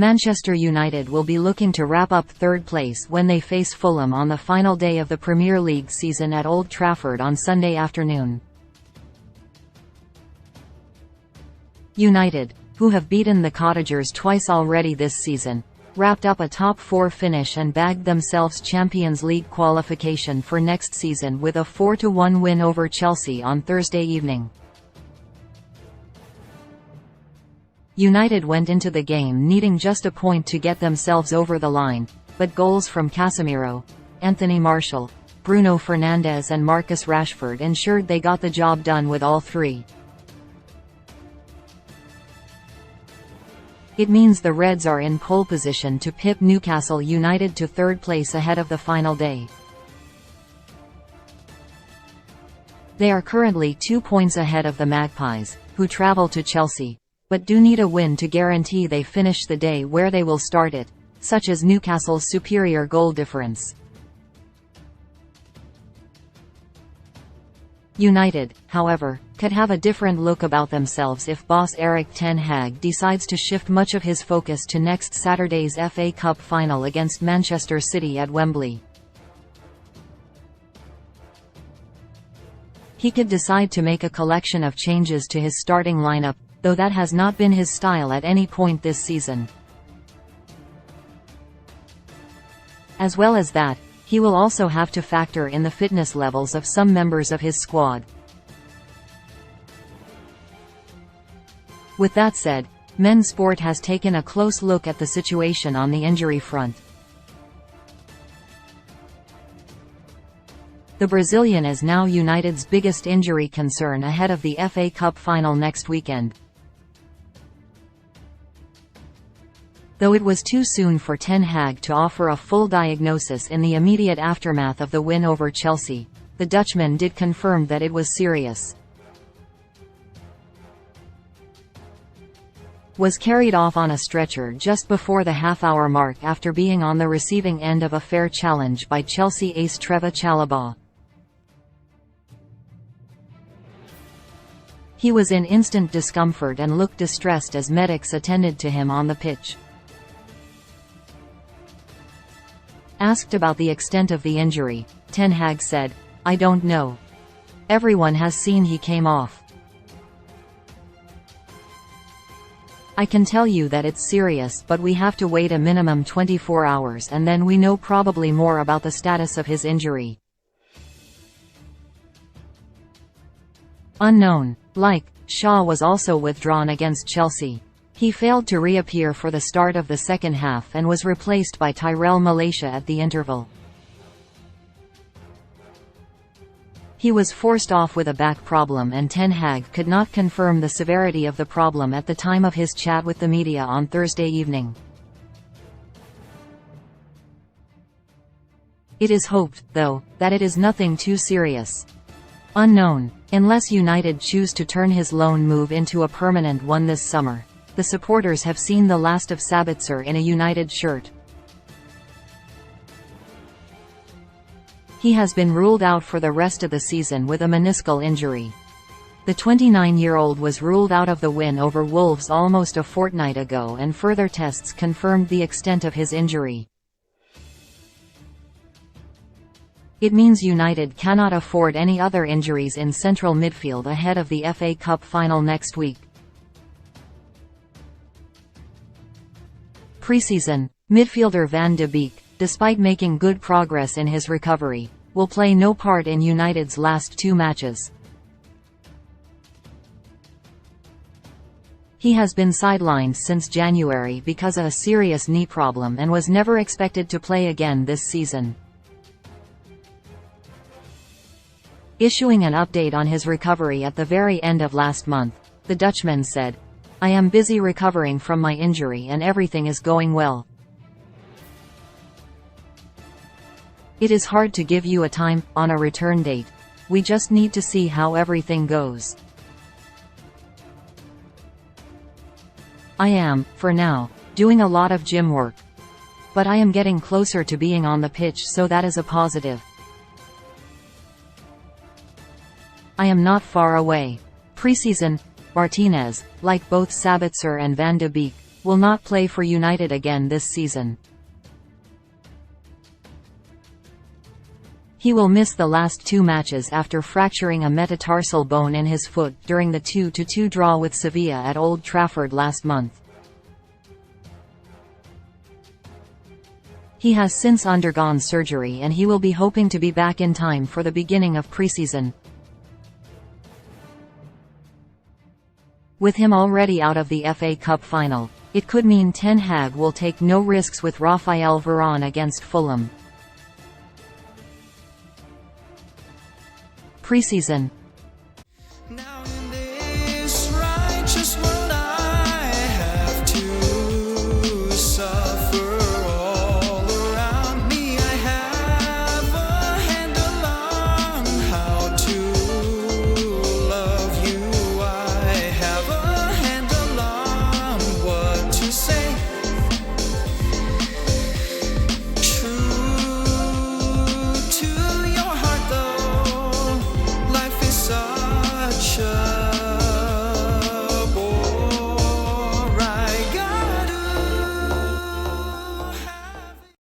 Manchester United will be looking to wrap up third place when they face Fulham on the final day of the Premier League season at Old Trafford on Sunday afternoon. United, who have beaten the Cottagers twice already this season, wrapped up a top-4 finish and bagged themselves Champions League qualification for next season with a 4-1 win over Chelsea on Thursday evening. United went into the game needing just a point to get themselves over the line, but goals from Casemiro, Anthony Martial, Bruno Fernandes and Marcus Rashford ensured they got the job done with all three. It means the Reds are in pole position to pip Newcastle United to third place ahead of the final day. They are currently 2 points ahead of the Magpies, who travel to Chelsea, but do need a win to guarantee they finish the day where they will start it, such as Newcastle's superior goal difference. United, however, could have a different look about themselves if boss Erik ten Hag decides to shift much of his focus to next Saturday's FA Cup final against Manchester City at Wembley. He could decide to make a collection of changes to his starting lineup, though that has not been his style at any point this season. As well as that, he will also have to factor in the fitness levels of some members of his squad. With that said, men's sport has taken a close look at the situation on the injury front. The Brazilian is now United's biggest injury concern ahead of the FA Cup final next weekend. Though it was too soon for Ten Hag to offer a full diagnosis in the immediate aftermath of the win over Chelsea, the Dutchman did confirm that it was serious. Was carried off on a stretcher just before the half-hour mark after being on the receiving end of a fair challenge by Chelsea ace Trevor Chalobah. He was in instant discomfort and looked distressed as medics attended to him on the pitch. Asked about the extent of the injury, Ten Hag said, "I don't know. Everyone has seen he came off. I can tell you that it's serious, but we have to wait a minimum 24 hours and then we know probably more about the status of his injury." Unknown. Like, Shaw was also withdrawn against Chelsea. He failed to reappear for the start of the second half and was replaced by Tyrell Malacia at the interval. He was forced off with a back problem and Ten Hag could not confirm the severity of the problem at the time of his chat with the media on Thursday evening. It is hoped, though, that it is nothing too serious. Unknown. Unless United choose to turn his loan move into a permanent one this summer, the supporters have seen the last of Sabitzer in a United shirt. He has been ruled out for the rest of the season with a meniscal injury. The 29-year-old was ruled out of the win over Wolves almost a fortnight ago and further tests confirmed the extent of his injury. It means United cannot afford any other injuries in central midfield ahead of the FA Cup final next week. Preseason, midfielder Van de Beek, despite making good progress in his recovery, will play no part in United's last two matches. He has been sidelined since January because of a serious knee problem and was never expected to play again this season. Issuing an update on his recovery at the very end of last month, the Dutchman said, "I am busy recovering from my injury and everything is going well. It is hard to give you a time on a return date. We just need to see how everything goes. I am, for now, doing a lot of gym work. But I am getting closer to being on the pitch, so that is a positive. I am not far away." Preseason, Martinez, like both Sabitzer and Van de Beek, will not play for United again this season. He will miss the last 2 matches after fracturing a metatarsal bone in his foot during the 2-2 draw with Sevilla at Old Trafford last month. He has since undergone surgery and he will be hoping to be back in time for the beginning of pre-season. With him already out of the FA Cup final, it could mean Ten Hag will take no risks with Raphael Varane against Fulham. Pre-season.